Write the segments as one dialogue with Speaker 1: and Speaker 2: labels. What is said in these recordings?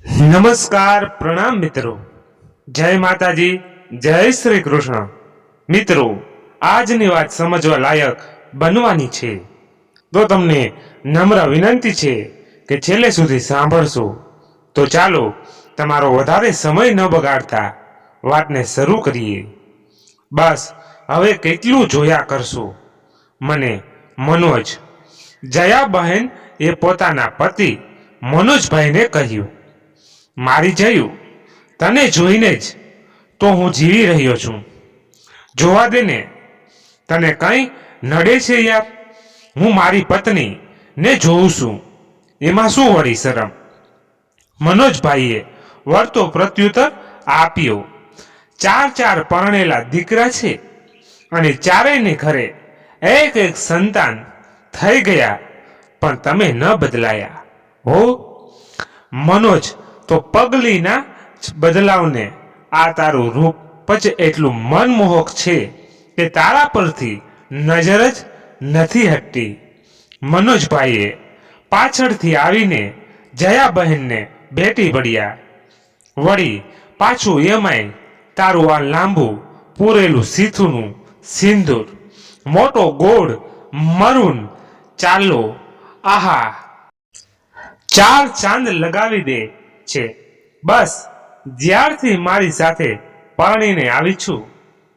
Speaker 1: નમસ્કાર, પ્રણામ મિત્રો. જય માતાજી, જય શ્રી કૃષ્ણ. મિત્રો, આજની વાત સમજવા લાયક બનવાની છે, તો તમને નમ્ર વિનંતી છે કે છેલ્લે સુધી સાંભળશો. તો ચાલો તમારો વધારે સમય ન બગાડતા વાતને શરૂ કરીએ. બસ હવે કેટલું જોયા કરશો. મને મનોજ, જયા બહેન એ પોતાના પતિ મનોજભાઈને કહ્યું, મારી જયું, તને જોઈને જ તો હું જીવી રહ્યો છું. જોવા દે ને, તને કંઈ નડે છે યાર? હું મારી પત્ની ને જોઉં છું, એમાં શું વળી શરમ? મનોજભાઈએ વળતો પ્રત્યુત્તર આપ્યો. ચાર પરણેલા દીકરા છે અને ચારેયને ઘરે એક એક સંતાન થઈ ગયા, પણ તમે ન બદલાયા હો. મનોજ તો પગલીના બદલાવને આ તારું રૂપ પછી એટલું મનમોહક છે કે તારા પરથી નજર જ નથી હટતી. મનોજભાઈએ પાછળથી આવીને જયાબહેનને ભેટી પડ્યા. વળી પાછું એમાંય તારું આ લાંબુ પૂરેલું સીથુનું સિંદૂર, મોટો ગોળ મરૂન ચાલો, આહા, ચાર ચાંદ લગાવી દે છે. બસ જ્યારથી મારી સાથે પરણીને આવી છું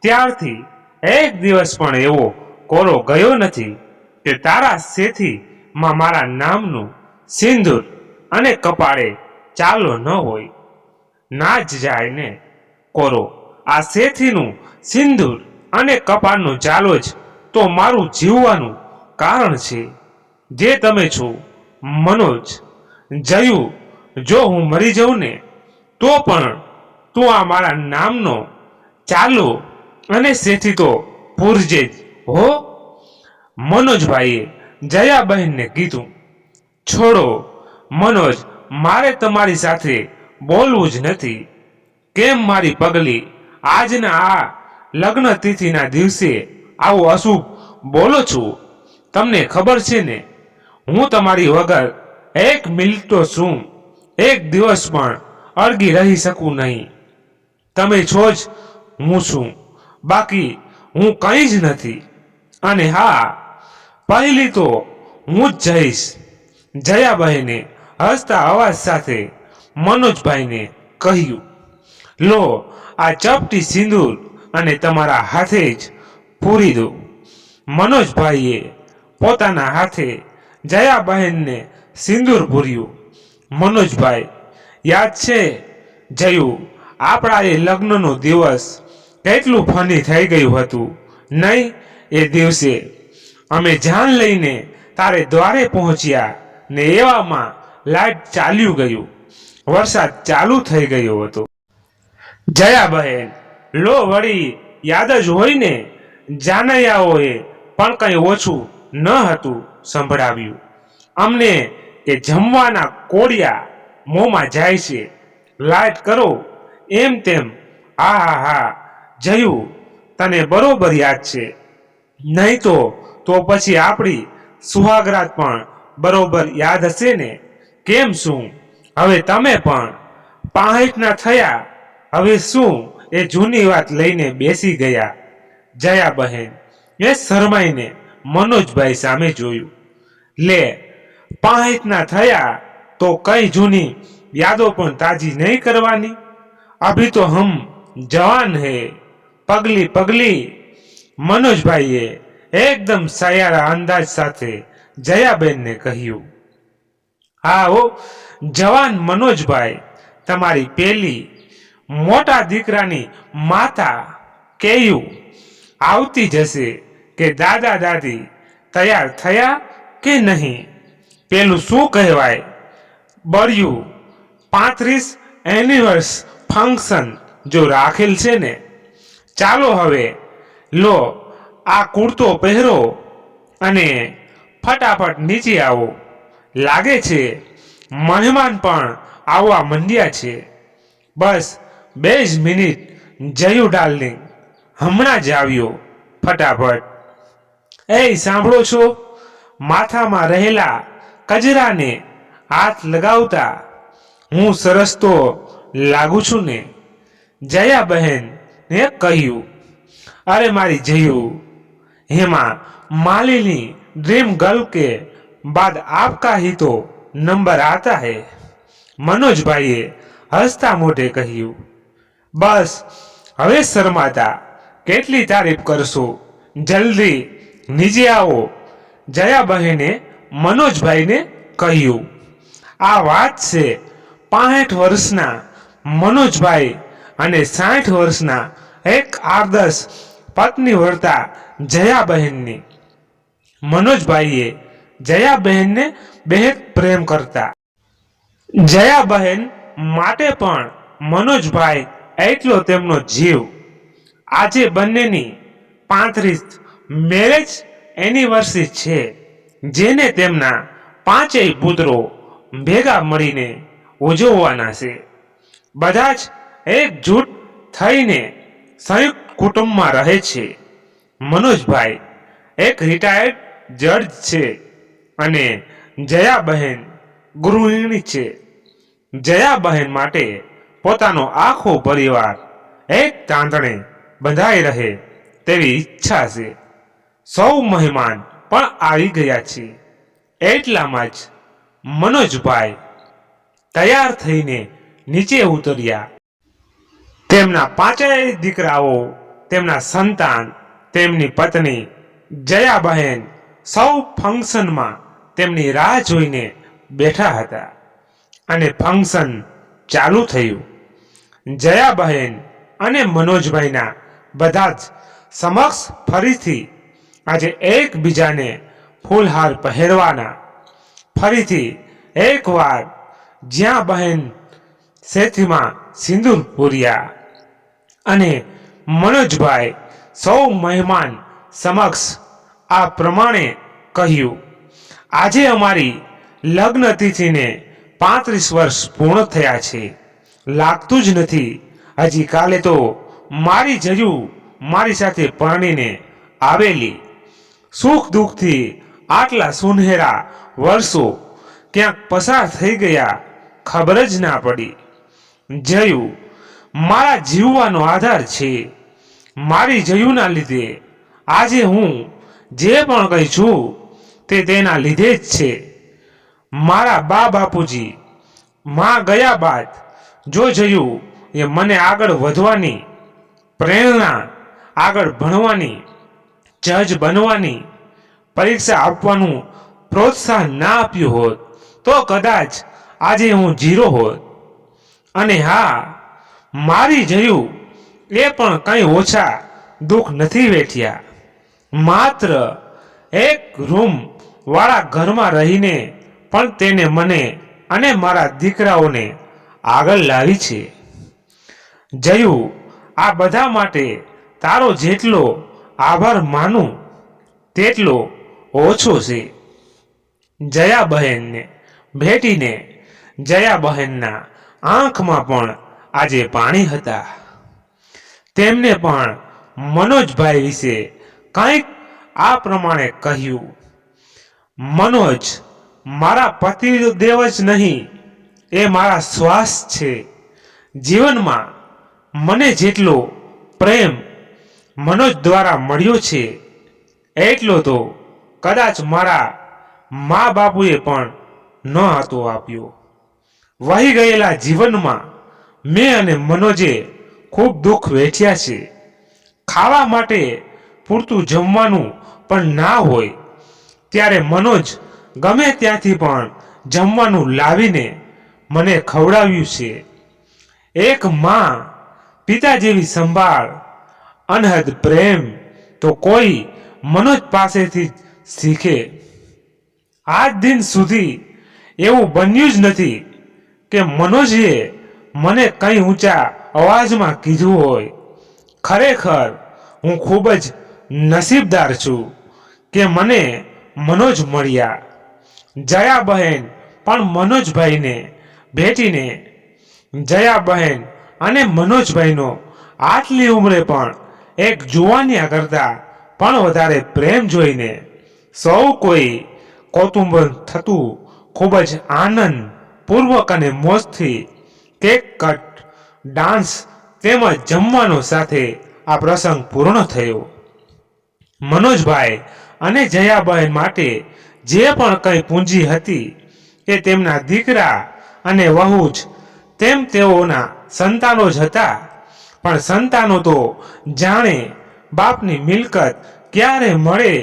Speaker 1: ત્યારથી એક દિવસ પણ એવો કોરો ગયો નથી કે તારા શેથીમાં મારા નામનું સિંદૂર અને કપાળે ચાલો ન હોય. ના જ જાય ને કોરો. આ શેથીનું સિંદૂર અને કપાળનો ચાલો જ તો મારું જીવવાનું કારણ છે. જે તમે છો મનોજ. જયું, જો હું મરી જાઉં ને તો પણ તું આ મારા નામનો ચાલો અને શેથી તો પૂરજે જ હો. મનોજભાઈએ જયાબહેનને કીધું, છોડો મનોજ, મારે તમારી સાથે બોલવું જ નથી. કેમ મારી પગલી આજના આ લગ્ન તિથિના દિવસે આવું અશુભ બોલો છો? તમને ખબર છે ને, હું તમારી વગર એક મિનિટ તો શું, એક દિવસ પણ અડગી રહી શકું નહીં. તમે છો જ હું છું, બાકી હું કંઈ જ નથી. અને હા, પહેલી તો હું જ જઈશ. જયાબહેને હસતા અવાજ સાથે મનોજભાઈને કહ્યું, લો આ ચપટી સિંદૂર અને તમારા હાથે જ પૂરી દો. મનોજભાઈએ પોતાના હાથે જયાબહેનને સિંદૂર પૂર્યું. મનોજભાઈ, યાદ છે જયું, આપણા એ લગ્નનો દિવસ કેટલું ફની થઈ ગયું હતું નહીં? એ દિવસે અમે જાન લઈને તારે દ્વારે પહોંચ્યા ને એવામાં લાઈટ ચાલ્યું ગયું, વરસાદ ચાલુ થઈ ગયો હતો. જયાબહેન, લો વળી યાદ જ હોય ને, જાનૈયાઓએ પણ કંઈ ઓછું ન હતું સંભળાવ્યું અમને કે જમવાના કોડિયા મોંમાં જાય છે, લાઈટ કરો એમ તેમ. હા હા હા જયું, તને બરોબર યાદ છે. નહીં તો પછી આપણી સુહાગરાત પણ બરોબર યાદ હશે ને? કેમ શું હવે તમે પણ 65ના થયા, હવે શું એ જૂની વાત લઈને બેસી ગયા? જયાબહેન એ શરમાઈને મનોજભાઈ સામે જોયું. લે, 65ના થયા તો કઈ જૂની યાદો પણ તાજી નહીં કરવાની? અભી તો હમ જવાન હે પગલી પગલી. મનોજભાઈએ એકદમ સયારા અંદાજ સાથે જયાબેનને કહ્યું. હા હો, જવાન મનોજભાઈ, તમારી પેલી મોટા દીકરાની માતા કેયું આવતી જશે કે દાદા દાદી તૈયાર થયા કે નહીં? પેલું શું કહેવાય, બળ્યું 35 એનિવર્સ ફંક્શન જો રાખેલ છે ને. ચાલો હવે, લો આ કુર્તો પહેરો અને ફટાફટ નીચે આવો. લાગે છે મહેમાન પણ આવવા માંડ્યા છે. બસ 2 જ મિનિટ જયું ડાર્લિંગ, હમણાં જ આવ્યો ફટાફટ. એ સાંભળો છો? માથામાં રહેલા કજરાને હાથ લગાવતા હું સરસ તો લાગુ છું ને? જયા બહેને કહ્યું. અરે મારી જયુ, हेमा मालिनी ड्रीम गर्ल के बाद आपका ही तो नंबर आता है। मनोज भाઈએ હસતા મોઢે કહ્યું. બસ હવે શરમાતા કેટલી તારીફ કરશો, જલ્દી નીચે આવો, જયા બહેને મનોજભાઈને કહ્યું. આ વાત છે 65 વર્ષના મનોજભાઈ અને 60 વર્ષના એક આદર્શ પત્ની વર્તા જયાબહેનની. મનોજભાઈએ જયાબહેનને બેહદ પ્રેમ કરતા. જયાબહેન માટે પણ મનોજભાઈ એટલો તેમનો જીવ. આજે બંનેની 35 મેરેજ એનિવર્સરી છે, જેને તેમના 5 પુત્રો ભેગા મળીને ઉજવવાના છે. બધા જ એકજૂટ થઈને સંયુક્ત કુટુંબમાં રહે છે. મનોજભાઈ એક રિટાયર્ડ જજ છે અને જયાબહેન ગૃહિણી છે. જયાબહેન માટે પોતાનો આખો પરિવાર એક તાંતણે બંધાઈ રહે તેવી ઈચ્છા છે. સૌ મહેમાન પણ આવી ગયા છે. એટલામાં જ મનોજભાઈ તૈયાર થઈને નીચે ઉતર્યા. તેમના 5 દીકરાઓ, તેમના સંતાન, તેમની પત્ની જયાબહેન સૌ ફંક્શનમાં તેમની રાહ જોઈને બેઠા હતા અને ફંક્શન ચાલુ થયું. જયાબહેન અને મનોજભાઈના બધા જ સમક્ષ ફરીથી આજે એકબીજાને ફૂલહાર પહેરવાના. ફરીથી એકવાર જ્યાં બહેન સેથીમાં સિંદૂર પૂર્યા અને મનોજભાઈ સૌ મહેમાન સમક્ષ આ પ્રમાણે કહ્યું. આજે અમારી લગ્ન તિથિને 35 વર્ષ પૂર્ણ થયા છે. લાગતું જ નથી હજી કાલે તો મારી જયુ મારી સાથે પરણીને આવેલી. સુખ દુઃખથી આટલા સુનહેરા વર્ષો ક્યાંક પસાર થઈ ગયા, ખબર જ ના પડી. જયુ મારા જીવવાનો આધાર છે. મારી જયુના લીધે આજે હું જે પણ કંઈ છું તે તેના લીધે જ છે. મારા બા બાપુજી માં ગયા બાદ જો જયુ એ મને આગળ વધવાની પ્રેરણા, આગળ ભણવાની, જજ બનવાની, પરીક્ષા આપવાનું પ્રોત્સાહન ના આપ્યું હોત તો કદાચ આજે હું 0 હોત. અને હા, મારી જયુ એ પણ કંઈ ઓછા દુઃખ નથી વેઠ્યા. માત્ર એક રૂમ વાળા ઘરમાં રહીને પણ તેને મને અને મારા દીકરાઓને આગળ લાવી છે. જયુ, આ બધા માટે તારો જેટલો આભાર માનું તેટલો ઓછો છે. જયાબહેનને ભેટીને જયાબહેનના આંખમાં પણ આજે પાણી હતા. તેમને પણ મનોજભાઈ વિશે કંઈક આ પ્રમાણે કહ્યું. મનોજ મારા પતિદેવ જ નહીં, એ મારા શ્વાસ છે. જીવનમાં મને જેટલો પ્રેમ મનોજ દ્વારા મળ્યો છે એટલો તો કદાચ મારા મા બાપુએ પણ ન હતો આપ્યો. વહી ગયેલા જીવનમાં મેં અને મનોજે ખૂબ દુઃખ વેઠ્યા છે. ખાવા માટે પૂરતું જમવાનું પણ ના હોય ત્યારે મનોજ ગમે ત્યાંથી પણ જમવાનું લાવીને મને ખવડાવ્યું છે. એક માં પિતા જેવી સંભાળ, અનહદ પ્રેમ તો કોઈ મનોજ પાસેથી જ શીખે. આજ દિન સુધી એવું બન્યું જ નથી કે મનોજે મને કંઈ ઊંચા અવાજમાં કીધું હોય. ખરેખર હું ખૂબ જ નસીબદાર છું કે મને મનોજ મળ્યા. જયાબહેન પણ મનોજભાઈને ભેટીને જયાબહેન અને મનોજભાઈનો આટલી ઉંમરે પણ એક જુવાનિયા કરતા પણ વધારે પ્રેમ જોઈને સૌ કોઈ કૌતુંહલ થતું ખૂબ જ આનંદ પૂર્વક અને મોજથી કેક કટ, ડાન્સ તેમજ જમવાનો સાથે આ પ્રસંગ પૂર્ણ થયો. મનોજભાઈ અને જયાબહેન માટે જે પણ કંઈ પૂંજી હતી એ તેમના દીકરા અને વહુ જ તેમ તેઓના સંતાનો જ હતા. પણ સંતાનો તો જાણે બાપની મિલકત ક્યારે મળે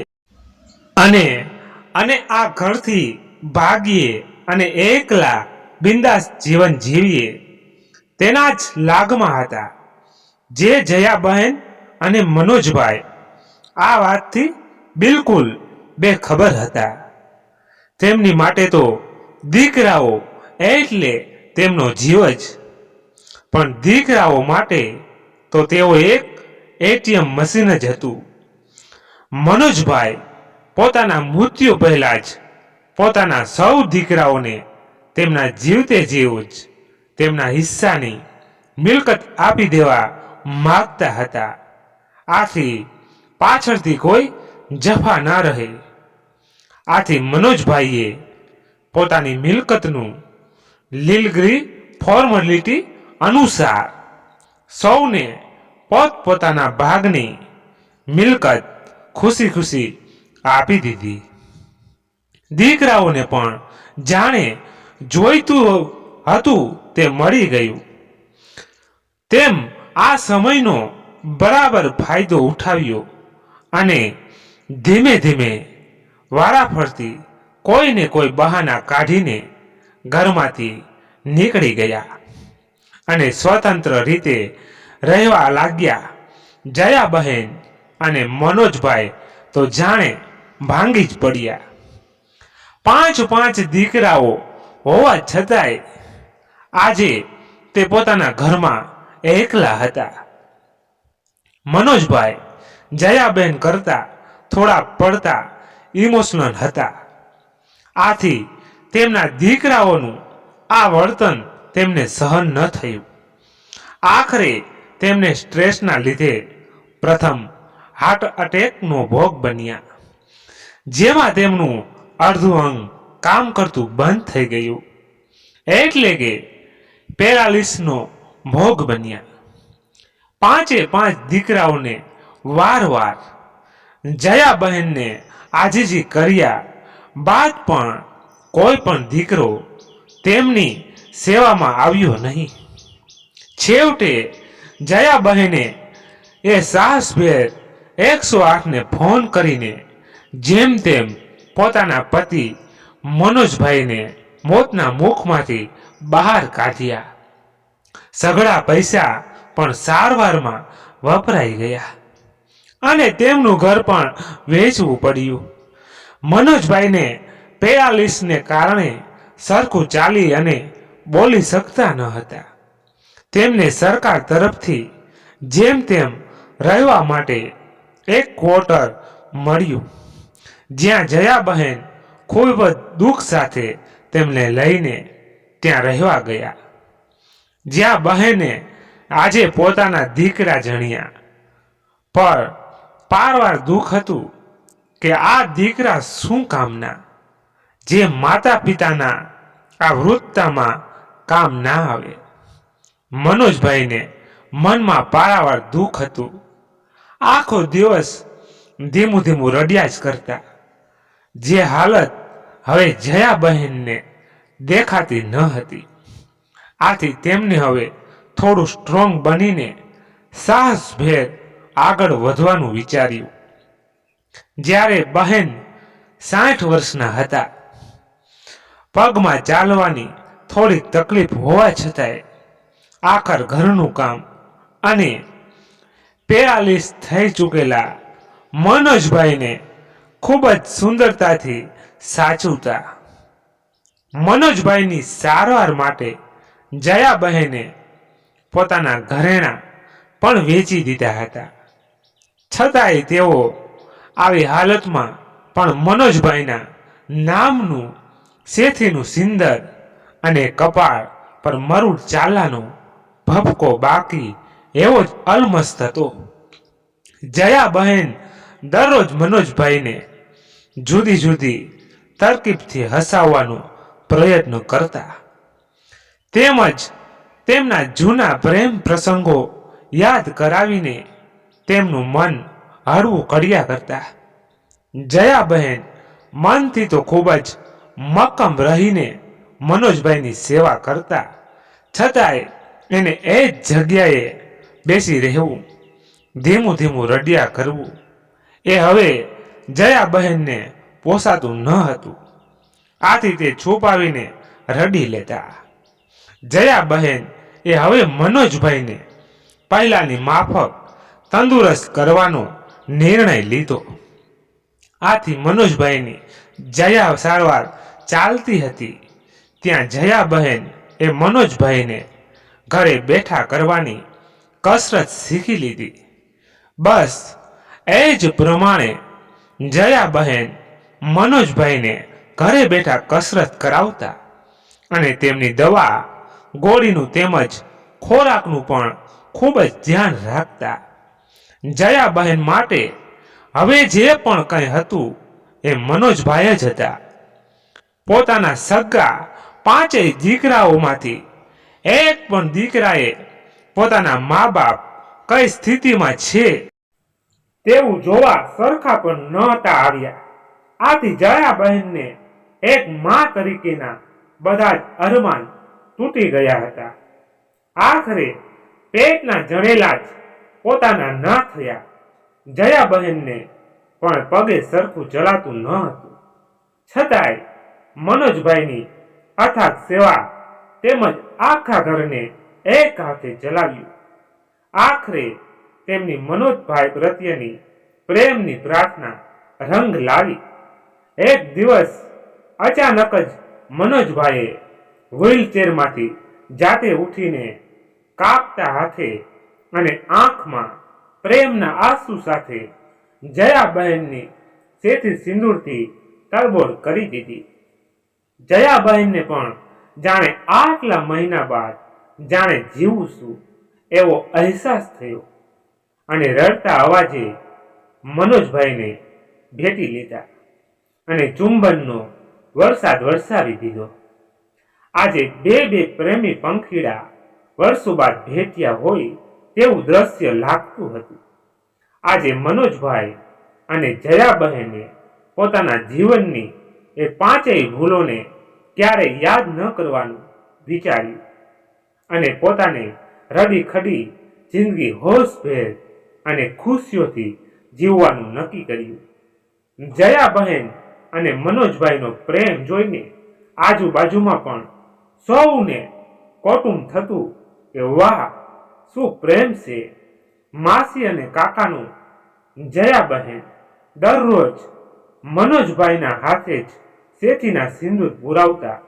Speaker 1: અને આ ઘરથી ભાગીએ અને એકલા બિંદાસ જીવન જીવીએ તેના જ લાગમાં હતા. જે જયાબહેન અને મનોજભાઈ આ વાતથી બિલકુલ બેખબર હતા. તેમની માટે તો દીકરાઓ એટલે તેમનો જીવ જ. પણ દીકરાઓ માટે તો તેઓ એક એટીએમ મશીન જ હતું. મનોજભાઈ પોતાના મૃત્યુ પહેલા જ પોતાના સૌ દીકરાઓને તેમના જીવતે જીવ જ તેમના હિસ્સાની મિલકત આપી દેવા માગતા હતા. આથી પાછળથી કોઈ જફા ના રહે. આથી મનોજભાઈએ પોતાની મિલકતનું લીલગરી ફોર્માલિટી અનુસાર સૌને પોતપોતાના ભાગની મિલકત ખુશી ખુશી આપી દીધી. દીકરાઓને પણ જાણે જોઈતું હતું તે મળી ગયું. તેમ આ સમયનો બરાબર ફાયદો ઉઠાવ્યો અને ધીમે ધીમે વારાફરતી કોઈને કોઈ બહાના કાઢીને ઘરમાંથી નીકળી ગયા અને સ્વતંત્ર રીતે રહેવા લાગ્યા. જયાબહેન અને મનોજભાઈ તો જાણે ભાંગી જ પડ્યા. 5 દીકરાઓ હોવા છતાંય આજે તે પોતાના ઘરમાં એકલા હતા. મનોજભાઈ જયાબહેન કરતા થોડા પડતા ઇમોશનલ હતા. આથી તેમના દીકરાઓનું આ વર્તન તેમને સહન ન થયું. આખરે તેમને સ્ટ્રેસના લીધે પ્રથમ હાર્ટ એટેકનો ભોગ બન્યા, જેમાં તેમનું અડધું અંગ કામ કરતું બંધ થઈ ગયું, એટલે કે પેરાલિસનો ભોગ બન્યા. 5 દીકરાઓને વારવાર જયાબહેનને આજીજી કર્યા બાદ પણ કોઈ પણ દીકરો તેમની સેવામાં આવ્યો નહીં. છેવટે જયાબહેને એ સાહસભેર 108ને ફોન કરીને જેમ તેમ પોતાના પતિ મનોજભાઈને મોતના મુખમાંથી બહાર કાઢ્યા. સઘળા પૈસા પણ સારવારમાં વપરાઈ ગયા અને તેમનું ઘર પણ વેચવું પડ્યું. મનોજભાઈને પેરાલિસને કારણે સરખું ચાલી અને બોલી શકતા ન હતા. તેમને સરકાર તરફથી જેમ તેમ રહેવા માટે એક ક્વાર્ટર મળ્યું, જ્યાં જયાબહેન ખૂબ જ દુઃખ સાથે તેમને લઈને ત્યાં રહેવા ગયા. જ્યાં બહેને આજે પોતાના દીકરા જણ્યા, પણ પારવાર દુઃખ હતું કે આ દીકરા શું કામના, જે માતા પિતાના આ વૃત્તામાં કામ ના આવે. મનોજભાઈને મનમાં પારાવાર દુઃખ હતું. આખો દિવસ ધીમું ધીમું રડ્યા જ કરતા. જે હાલત હવે જયાબહેનને દેખાતી ન હતી. આથી તેમને હવે થોડું સ્ટ્રોંગ બનીને સાહસભેર આગળ વધવાનું વિચાર્યું. જ્યારે બહેન 60 વર્ષના હતા, પગમાં ચાલવાની થોડીક તકલીફ હોવા છતાંય આખર ઘરનું કામ અને પેરાલિસ થઈ ચૂકેલા મનોજભાઈને ખૂબ જ સુંદરતાથી સાચવતા. મનોજભાઈની સારવાર માટે જયાબહેને પોતાના ઘરેણાં પણ વેચી દીધા હતા. છતાંય તેઓ આવી હાલતમાં પણ મનોજભાઈના નામનું શેથીનું સિંદર અને કપાળ પર મરુડ ચાલાનો ભપકો બાકી એવો જ અલમસ્ત હતો. જયાબહેન દરરોજ મનોજભાઈને જુદી જુદી તરકીબથી હસાવવાનો પ્રયત્ન કરતા. તેમજ તેમના જૂના પ્રેમ પ્રસંગો યાદ કરાવીને તેમનું મન હળવું કર્યા કરતા. જયાબહેન મનથી તો ખૂબ જ મક્કમ રહીને મનોજભાઈની સેવા કરતા, છતાંય એને એ જ જગ્યાએ બેસી રહેવું, ધીમું ધીમું રડ્યા કરવું એ હવે જયાબહેનને પોસાતું ન હતું. આથી તે છુપાવીને રડી લેતા. જયાબહેન એ હવે મનોજભાઈને પહેલાની માફક તંદુરસ્ત કરવાનો નિર્ણય લીધો. આથી મનોજભાઈની જયા સારવાર ચાલતી હતી ત્યાં જયાબહેન એ મનોજભાઈને ઘરે બેઠા કરવાની કસરત શીખી લીધી. બસ એ જ પ્રમાણે જયાબહેન મનોજભાઈને ઘરે બેઠા કસરત કરાવતા અને તેમની દવા ગોળીનું તેમજ ખોરાકનું પણ ખૂબ જ ધ્યાન રાખતા. જયાબહેન માટે હવે જે પણ કંઈ હતું એ મનોજભાઈ જ હતા. પોતાના સગા 5 દીકરાઓમાંથી એક પણ દીકરાએ પોતાના મા બાપ કઈ સ્થિતિમાં છે તેવું જોવા સરખા પણ નહોતા આવ્યા. આથી જયાબહેનને એક મા તરીકેના બધા જ અરમાન તૂટી ગયા હતા. આખરે પેટના જણેલા જ પોતાના ના થયા. જયાબહેનને પણ પગે સરખું ચલાતું ન હતું, છતાંય મનોજભાઈની અથાગ સેવા તેમજ આખા ઘરને એક હાથે ચલાવ્યું. આખરે તેમની મનોજભાઈ પ્રત્યેની પ્રેમની પ્રાર્થના રંગ લાવી. એક દિવસ અચાનક જ મનોજભાઈએ વ્હીલચેરમાંથી જાતે ઉઠીને કાપતા હાથે અને આંખમાં પ્રેમના આંસુ સાથે જયાબહેનની સેથી સિંદૂરથી તરબોળ કરી દીધી. જયાબહેનને પણ જાણે આટલા મહિના બાદ જાણે જીવું છું એવો અહેસાસ થયો અને રડતા અવાજે મનોજભાઈને ભેટી લીધા અને ચુંબનનો વરસાદ વરસાવી દીધો. આજે બે પ્રેમી પંખીડા વર્ષો બાદ ભેટ્યા હોય તેવું દ્રશ્ય લાગતું હતું. આજે મનોજભાઈ અને જયાબહેને પોતાના જીવનની એ 5 ભૂલોને ક્યારેય યાદ ન કરવાનું વિચાર્યું અને પોતાને રડી ખડી જિંદગી હોશભેર અને ખુશીઓથી જીવવાનું નક્કી કર્યું. જયાબહેન અને મનોજભાઈનો પ્રેમ જોઈને આજુબાજુમાં પણ સૌને કૌતુક થતું કે વાહ, શું પ્રેમ છે. માસી અને કાકાનું જયાબહેન દરરોજ મનોજભાઈના હાથે જ સેથીના સિંદૂર પુરાવતા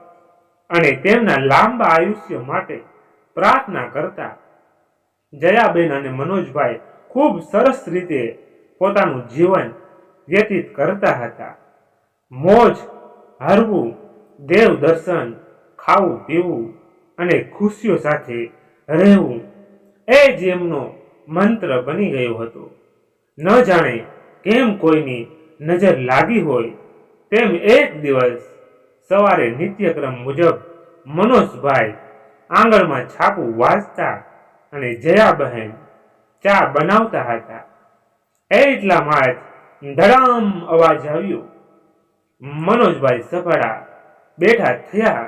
Speaker 1: અને તેમના લાંબા આયુષ્ય માટે પ્રાર્થના કરતા. જયાબેન અને મનોજભાઈ ખૂબ સરસ રીતે પોતાનું જીવન વ્યતીત કરતા હતા. મોજ, હરવું, દેવ દર્શન, ખાવું પીવું અને ખુશીઓ સાથે રહેવું એ જ એમનો મંત્ર બની ગયો હતો. ન જાણે કેમ કોઈની નજર લાગી હોય તેમ એક દિવસ સવારે નિત્યક્રમ મુજબ મનોજભાઈ આંગણમાં છાપું વાંચતા અને જયાબહેન ચા બનાવતા હતા. એટલામાં જ ધડામ અવાજ આવ્યો. મનોજભાઈ સફાળા બેઠા થયા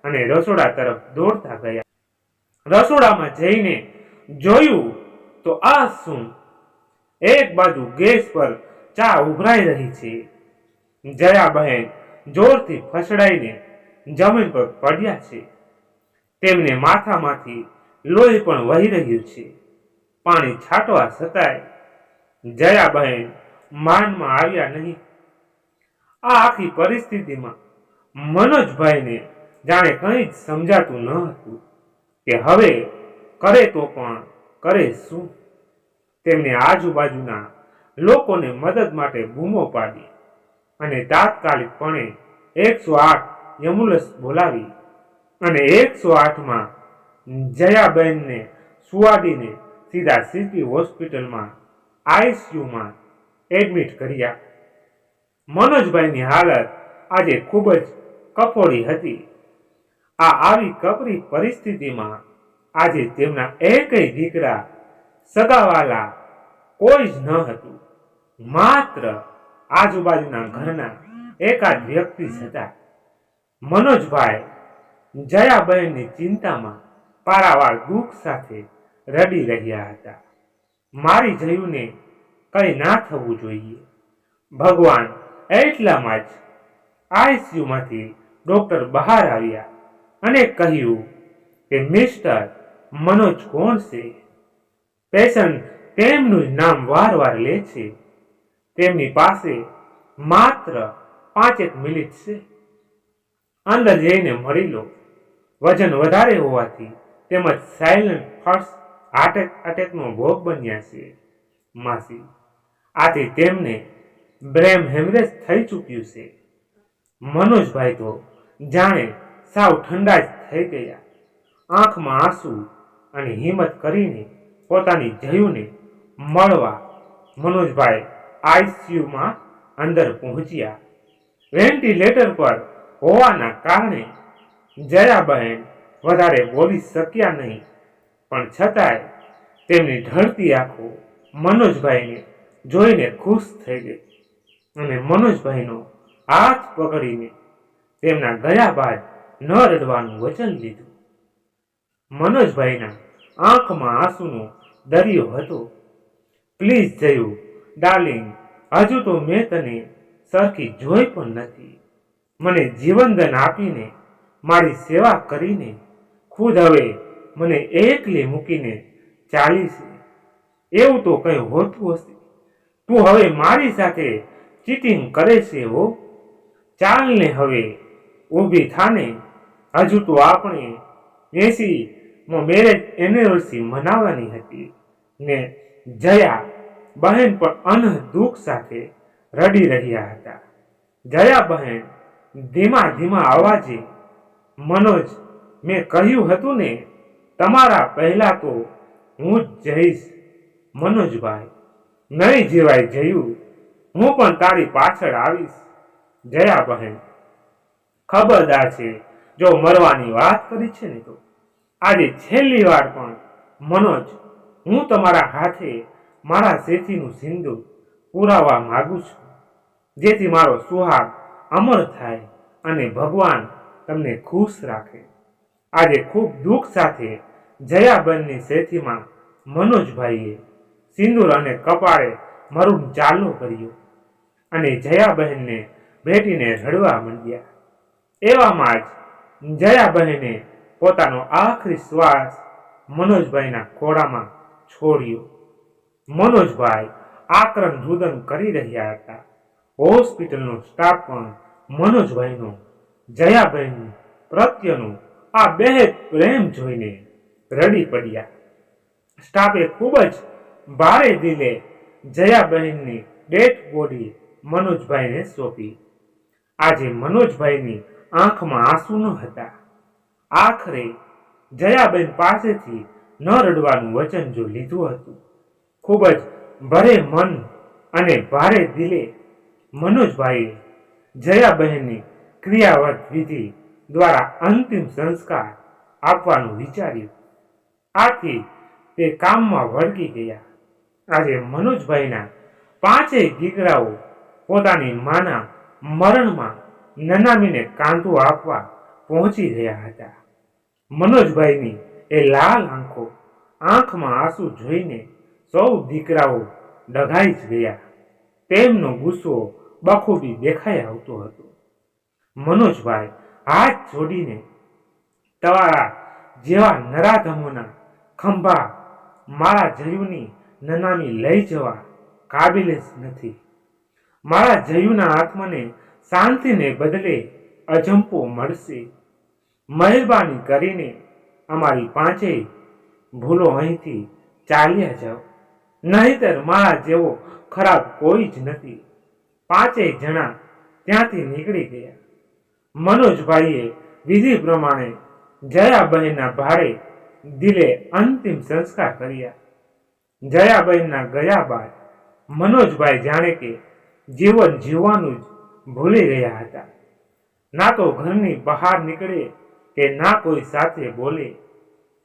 Speaker 1: અને રસોડા તરફ દોડતા ગયા. રસોડામાં જઈને જોયું તો આ શું! એક બાજુ ગેસ પર ચા ઉભરાઈ રહી છે. જયાબહેન જોરથી ફસડાઈને જમીન પર પડ્યા છે. તેમને માથામાંથી લોહી પણ વહી રહ્યું છે. પાણી છાંટવા છતાંય જયાબહેન માનમાં આવ્યા નહીં. આ આખી પરિસ્થિતિમાં મનોજભાઈને જાણે કંઈ જ સમજાતું ન હતું કે હવે કરે તો પણ કરે શું. તેમને આજુબાજુના લોકોને મદદ માટે બૂમો પાડી અને તાત્કાલિકપણે 108 એમ્બ્યુલન્સ બોલાવી અને 108માં જયાબહેનને સુવાડીને સીધા સિટી હોસ્પિટલમાં આઈસીયુમાં એડમિટ કર્યા. મનોજભાઈની હાલત આજે ખૂબ જ કફોડી હતી. આવી કપરી પરિસ્થિતિમાં આજે તેમના એકેય દીકરા સગાવાલા કોઈ જ ન હતું. માત્ર આજુબાજુના ઘરના એકાદ વ્યક્તિ હતા. મનોજભાઈ જયાબહેનની ચિંતામાં પારાવાર દુઃખ સાથે રડી રહ્યા હતા. મારી જયુને કઈ ના થવું જોઈએ. ભગવાન એટલામાં જ આઈસીયુમાંથી ડોક્ટર બહાર આવ્યા અને કહ્યું કે મિસ્ટર મનોજ કોણ છે? પેશન્ટ તેમનું નામ વારવાર લે છે. તેમની પાસે માત્ર 5 મિનિટ છે. અંદર જઈને મળી લો. વજન વધારે હોવાથી તેમજ સાયલન્ટ ફર્સ્ટ હાર્ટ એટેકનો ભોગ બન્યા છે માસી. આથી તેમને બ્રેન હેમરેજ થઈ ચૂક્યું છે. મનોજભાઈ તો જાણે સાવ ઠંડા જ થઈ ગયા. આંખમાં આંસુ અને હિંમત કરીને પોતાની જયુને મળવા મનોજભાઈ આઈસીયુમાં અંદર પહોંચ્યા. વેન્ટિલેટર પર હોવાના કારણે જયાબહેન વધારે બોલી શક્યા નહીં, પણ છતાંય તેમની ઢળતી આંખો મનોજભાઈને જોઈને ખુશ થઈ ગઈ અને મનોજભાઈનો હાથ પકડીને તેમના ગયા બાદ ન રડવાનું વચન લીધું. મનોજભાઈના આંખમાં આંસુનો દરિયો હતો. પ્લીઝ જયુ ડાર્લિંગ, હજુ તો મેં તને સરખી જોઈ પણ નથી. મને જીવનદાન આપીને મારી સેવા કરીને ખુદ હવે મને એકલી મૂકીને ચાલી છે. એવું તો કંઈ હોતું હશે. તું હવે મારી સાથે ચીટિંગ કરે છે હો. ચાલને હવે ઊભી થાને. હજુ તો આપણે 80મો મેરેજ એનિવર્સરી મનાવવાની હતી ને. જયા બહેન પણ દુઃખ સાથે રડી રહ્યા હતા. જયા બહેન ધીમા ધીમા અવાજે, મનોજ, મેં કહ્યું હતું ને તમારા પહેલા તો હું જ જઈશ. મનોજભાઈ, નહીં જીવાય જયું, હું પણ તારી પાછળ આવીશ. જયા બહેન, ખબરદાર છે, જો મરવાની વાત કરી છે ને તો આજે છેલ્લી વાર પણ મનોજ, હું તમારા હાથે મારા સેથીનું સિંદૂર પુરાવા માંગુ છું, જેથી મારો સુહાગ અમર થાય અને ભગવાન તમને ખુશ રાખે. આજે ખૂબ દુઃખ સાથે જયાબહેનની સેથીમાં મનોજભાઈએ સિંદૂર અને કપાળે મરૂન ચાલો કર્યો અને જયાબહેનને ભેટીને રડવા માંડ્યા. એવામાં જ જયાબહેને પોતાનો આખરી શ્વાસ મનોજભાઈના ખોળામાં છોડ્યો. મનોજભાઈ આક્રંદ રુદન કરી રહ્યા હતા. હોસ્પિટલનો સ્ટાફ પણ મનોજભાઈનો જયાબહેન પ્રત્યેનો આ બેહદ પ્રેમ જોઈને રડી પડ્યા. સ્ટાફે ખૂબ જ ભારે દિલે જયાબહેનની ડેડ બોડી મનોજભાઈને સોંપી. આજે મનોજભાઈની આંખમાં આંસુ ન હતા. આખરે જયાબહેન પાસેથી ન રડવાનું વચન જો લીધું હતું. ખૂબ જ ભારે મન અને ભારે દિલે મનોજભાઈએ જયાબહેનની ક્રિયાવત વિધિ દ્વારા અંતિમ સંસ્કાર આપવાનું વિચાર્યું. આથી તે કામમાં વળગી ગયા. આજે મનોજભાઈના 5 દીકરાઓ પોતાની માના મરણમાં નનામીને કાંધો આપવા પહોંચી રહ્યા હતા. મનોજભાઈની એ લાલ આંખમાં આંસુ જોઈને સૌ દીકરાઓ ડઘાઈ જ ગયા. તેમનો ગુસ્સો બખૂબી દેખાઈ આવતો હતો. મનોજભાઈ હાથ જોડીને, તમારા જેવા નરાધમોના ખંભા મારા જયુની નનામી લઈ જવા કાબિલ જ નથી. મારા જયુના આત્માને શાંતિને બદલે અજંપો મળશે. મહેરબાની કરીને અમારી 5 ભૂલો અહીંથી ચાલ્યા જાઓ, નહીંતર મારા જેવો ખરાબ કોઈ જ નથી. 5 જણા ત્યાંથી નીકળી ગયા. મનોજભાઈએ વિધિ પ્રમાણે જયાબહેનના ભારે દિલે અંતિમ સંસ્કાર કર્યા. જયાબહેનના ગયા બાદ મનોજભાઈ જાણે કે જીવન જીવવાનું જ ભૂલી ગયા હતા. ના તો ઘરની બહાર નીકળે કે ના કોઈ સાથે બોલે.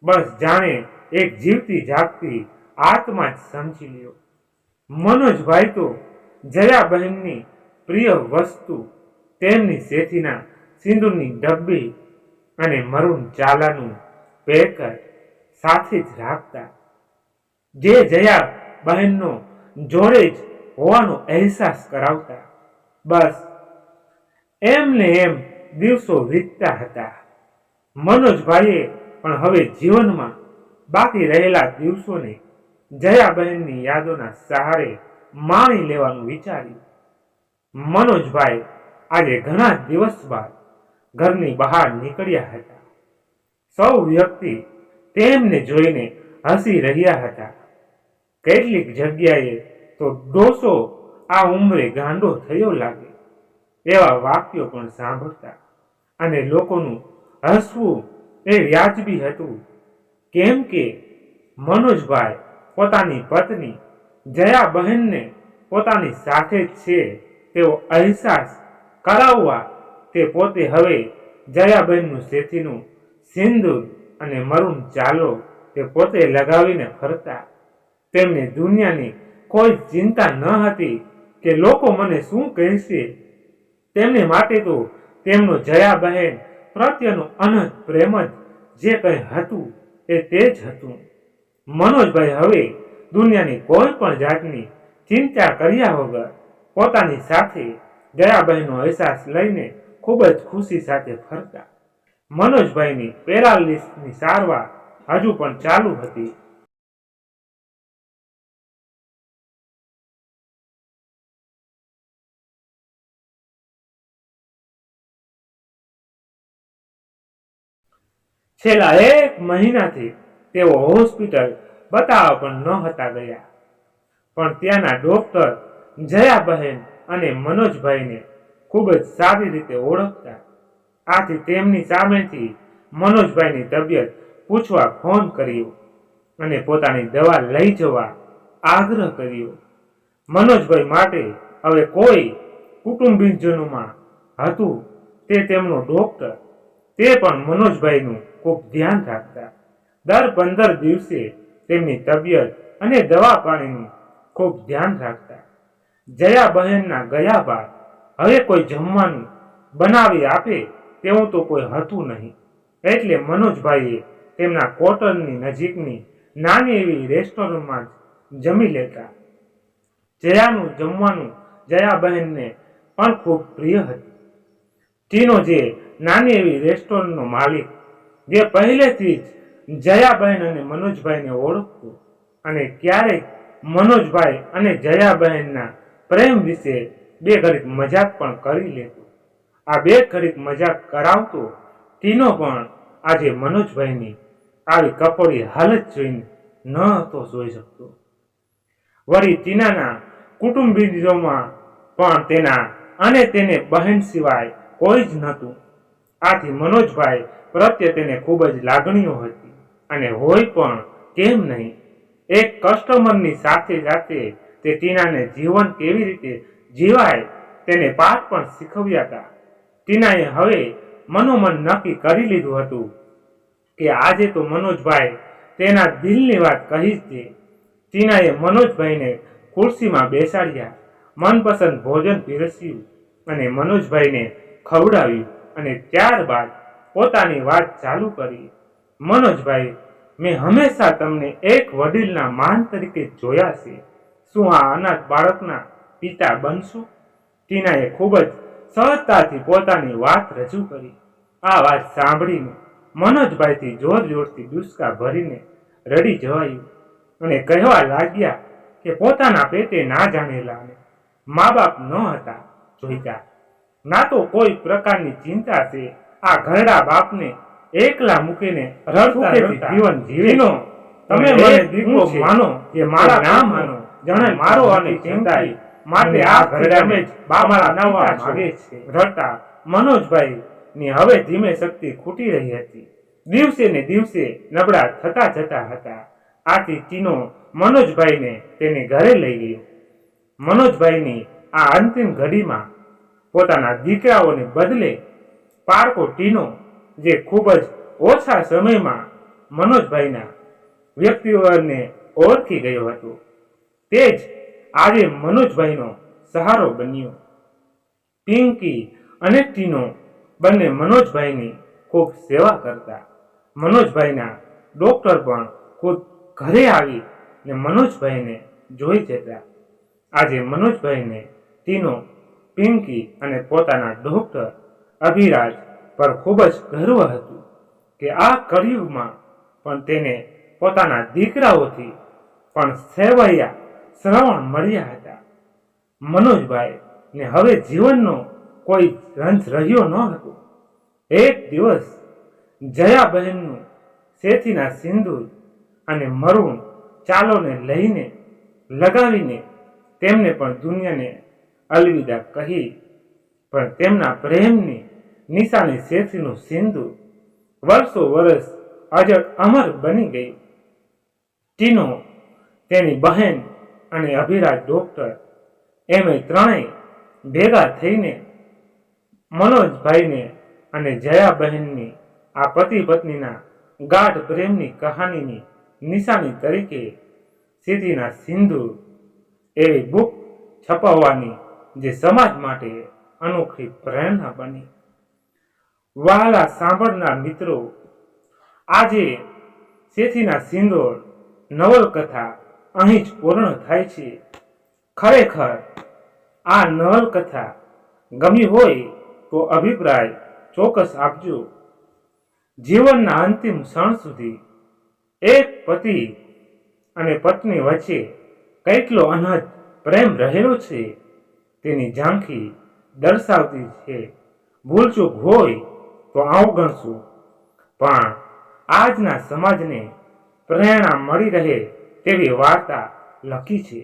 Speaker 1: બસ જાણે એક જીવતી જાગતી આત્મા જ સમજી લ્યો. મનોજભાઈ તો જયાબહેનની પ્રિય વસ્તુ તેમની શેથીના સિંદૂરની ડબ્બી અને મરૂન ચાલાનું પેકેટ સાથે જ રાખતા, જે જયાબહેનનો જોડે જ હોવાનો અહેસાસ કરાવતા. બસ એમને એમ દિવસો વીતતા હતા. મનોજભાઈએ પણ હવે જીવનમાં બાકી રહેલા દિવસોને જયાબહેનની યાદોના સહારે માણી લેવાનું વિચાર્યું. મનોજભાઈ આજે ઘણા દિવસ બાદ ઘરની બહાર નીકળ્યા હતા. સૌ વ્યક્તિ તેમને જોઈને હસી રહ્યા હતા. કેટલીક જગ્યાએ તો ડોસો આ ઉંમરે ગાંડો થયો લાગે એવા વાક્યો પણ સાંભળતા, અને લોકોનું હસવું એ વ્યાજબી હતું, કેમ કે મનોજભાઈ પોતાની પત્ની જયાબહેનને પોતાની સાથે જ છે તેવો અહેસાસ કરાવવા તે પોતે હવે જયાબહેનનું શેથીનું સિંદૂર અને મરૂન ચાલો તે પોતે લગાવીને ફરતા. તેમને દુનિયાની કોઈ ચિંતા ન હતી કે લોકો મને શું કહેશે. તેમને માટે તો તેમનો જયાબહેન પ્રત્યેનો અનંત પ્રેમ જ જે કંઈ હતું એ તે જ હતું. મનોજભાઈ હવે દુનિયાની કોઈ પણ જાતની ચિંતા કર્યા વગર પોતાની સાથે જયાબહેનનો અહેસાસ લઈને ખૂબ જ ખુશી સાથે ફરતા. મનોજભાઈની પેરાલિસિસની સારવાર હજુ પણ ચાલુ હતી. છેલ્લા 1 મહિનાથી તેઓ હોસ્પિટલ બતાવવા પણ ન હતા ગયા, પણ ત્યાંના ડોક્ટર જયાબહેન અને મનોજભાઈને ખૂબ જ સારી રીતે ઓળખતા. આથી તેમની સામેથી મનોજભાઈની તબિયત પૂછવા ફોન કર્યો અને પોતાની દવા લઈ જવા આગ્રહ કર્યો. મનોજભાઈ માટે હવે કોઈ કુટુંબીજનોમાં હતું તે તેમનો ડોક્ટર, તે પણ મનોજભાઈનું ખૂબ ધ્યાન રાખતા. દર 15 દિવસે તેમની તબિયત અને દવા પાણીનું ખૂબ ધ્યાન રાખતા. જયાબહેનના ગયા બાદ હવે કોઈ જમવાનું બનાવી આપે તેવું તો કોઈ હતું નહીં, એટલે મનોજભાઈએ તેમના કોટરની નજીકની નાની એવી રેસ્ટોરન્ટમાં જ જમી લેતા. જયાનું જમવાનું જયાબહેનને પણ ખૂબ પ્રિય હતું. ટીનો જે નાની એવી રેસ્ટોરન્ટનો માલિક, જે પહેલેથી જ જયાબહેન અને મનોજભાઈને ઓળખતો અને ક્યારેક મનોજભાઈ અને જયાબહેનના પ્રેમ વિશે બે ઘડીક મજાક પણ કરી લેતો. આ બે ઘડીક મજાક કરાવતો ટીનો પણ આજે મનોજભાઈની આવી કપોળી હાલત જોઈને ન હતો જોઈ શકતો. વળી ટીનાના કુટુંબીજોમાં પણ તેના અને તેને બહેન સિવાય કોઈ જ નહોતું. આથી મનોજભાઈ પ્રત્યે તેને ખૂબ જ લાગણીઓ હતી, અને હોય પણ કેમ નહીં. એક કસ્ટમરની સાથે સાથે તે ટીનાને જીવન કેવી રીતે જીવાય તેને પાઠ પણ શીખવ્યા હતા. ટીનાએ હવે મનોમન નક્કી કરી લીધું હતું કે આજે તો મનોજભાઈ તેના દિલની વાત કહી જ દે. ટીનાએ મનોજભાઈને ખુરશીમાં બેસાડ્યા, મનપસંદ ભોજન પીરસ્યું અને મનોજભાઈને ખવડાવ્યું, અને ત્યારબાદ પોતાની વાત ચાલુ કરી. મનોજભાઈ, મેં હંમેશા તમને એક વડીલના માન તરીકે જોયા છે. શું આ અનાથ બાળકના પિતા બનશો? ટીનાએ ખૂબ જ સહજતાથી પોતાની વાત રજૂ કરી. આ વાત સાંભળીને મનોજભાઈથી જોર જોરથી ડૂસકા ભરીને રડી જવાયું અને કહેવા લાગ્યા કે પોતાના પેટે ના જાણેલા અને મા બાપ ન હતા જોઈતા, ના તો કોઈ પ્રકારની ચિંતા છે. આ ઘરડા બાપને એકલા મૂકીને રડતા જીવન જીવીનો તમે મને દીકરો માનો કે મારા ના માનો, જણે મારો અને ચિંતાઈ માટે આ ઘરડાને જ બાપા નવા માંગે છે. રડતા મનોજભાઈ ની હવે ધીમે શક્તિ ખૂટી રહી હતી. દિવસે ને દિવસે નબળા થતા જતા હતા. આથી ટીનો મનોજભાઈને તેને ઘરે લઈ ગયો. મનોજભાઈની આ અંતિમ ઘડીમાં પોતાના દીકરાઓને બદલે પારકો ટીનો જે ખૂબ જ ઓછા સમયમાં મનોજભાઈના વ્યક્તિત્વને ઓળખી ગયો હતો, તે જ આજે મનોજભાઈનો સહારો બન્યો. પિંકી અને ટીનો બંને મનોજભાઈની ખૂબ સેવા કરતા. મનોજભાઈના ડોક્ટર પણ ખુદ ઘરે આવીને મનોજભાઈને જોઈ જતા. આજે મનોજભાઈને ટીનો, પિંકી અને પોતાના ડોક્ટર અભિરાજ પર ખૂબ જ ગર્વ હતું કે આ કળિયુગમાં પણ તેને પોતાના દીકરાઓથી પણ સેવૈયા શ્રવણ મળ્યા હતા. મનોજભાઈને હવે જીવનનો કોઈ રંજ રહ્યો ન હતો. એક દિવસ જયાબહેનનું શેથીના સિંદૂર અને મરૂન ચાલોને લઈને લગાવીને તેમને પણ દુનિયાને અલવિદા કહી. પણ તેમના પ્રેમની નિશાની શેથીનું સિંદૂર વર્ષો વર્ષ અજર અમર બની ગયું. ટીનો, તેની બહેન અને અભિરાજ ડોક્ટર એમ ત્રણેય ભેગા થઈને મનોજભાઈને અને જયાબહેનની આ પતિ પત્નીના ગાઢ પ્રેમની કહાનીની નિશાની તરીકે શેથીના સિંદૂર એવી બુક છપાવવાની જે સમાજ માટે અનોખી પ્રેરણા બની. વહાલા સાંભળનાર મિત્રો, આજે શેથીના સિંદૂર નવલકથા અહીં જ પૂર્ણ થાય છે. ખરેખર આ નવલકથા ગમી હોય તો અભિપ્રાય ચોક્કસ આપજો. જીવનના અંતિમ ક્ષણ સુધી એક પતિ અને પત્ની વચ્ચે કેટલો અનહદ પ્રેમ રહેલો છે તેની ઝાંખી દર્શાવતી છે. ભૂલચૂક હોય તો અવગણશું, પણ આજના સમાજને પ્રેરણા મળી રહે તેવી વાર્તા લખી છે,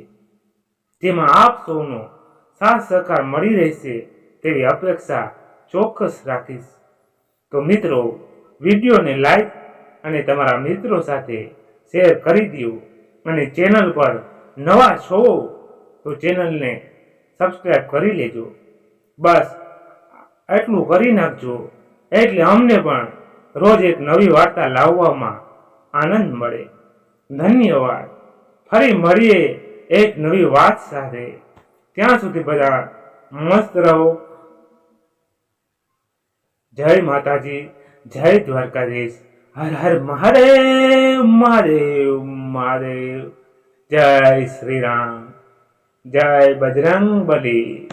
Speaker 1: જેમાં આપ સૌનો સાથ સહકાર મળી રહેશે તેવી અપેક્ષા ચોક્કસ રાખીશ. તો મિત્રો, વિડીયોને લાઈક અને તમારા મિત્રો સાથે શેર કરી દો, અને ચેનલ પર નવા છો તો ચેનલને સબસ્ક્રાઈબ કરી લેજો. બસ એટલું કરી નાખજો, એટલે અમને પણ રોજ એક નવી વાર્તા લાવવામાં આનંદ મળે. ધન્યવાદ. ફરી મળીએ એક નવી વાત સાથે. ત્યાં સુધી બધા મસ્ત રહો. જય માતાજી, જય દ્વારકાધીશ. હર હર મહાદેવ મહાદેવ મહાદેવ. જય શ્રી રામ, જય બજરંગ બલી.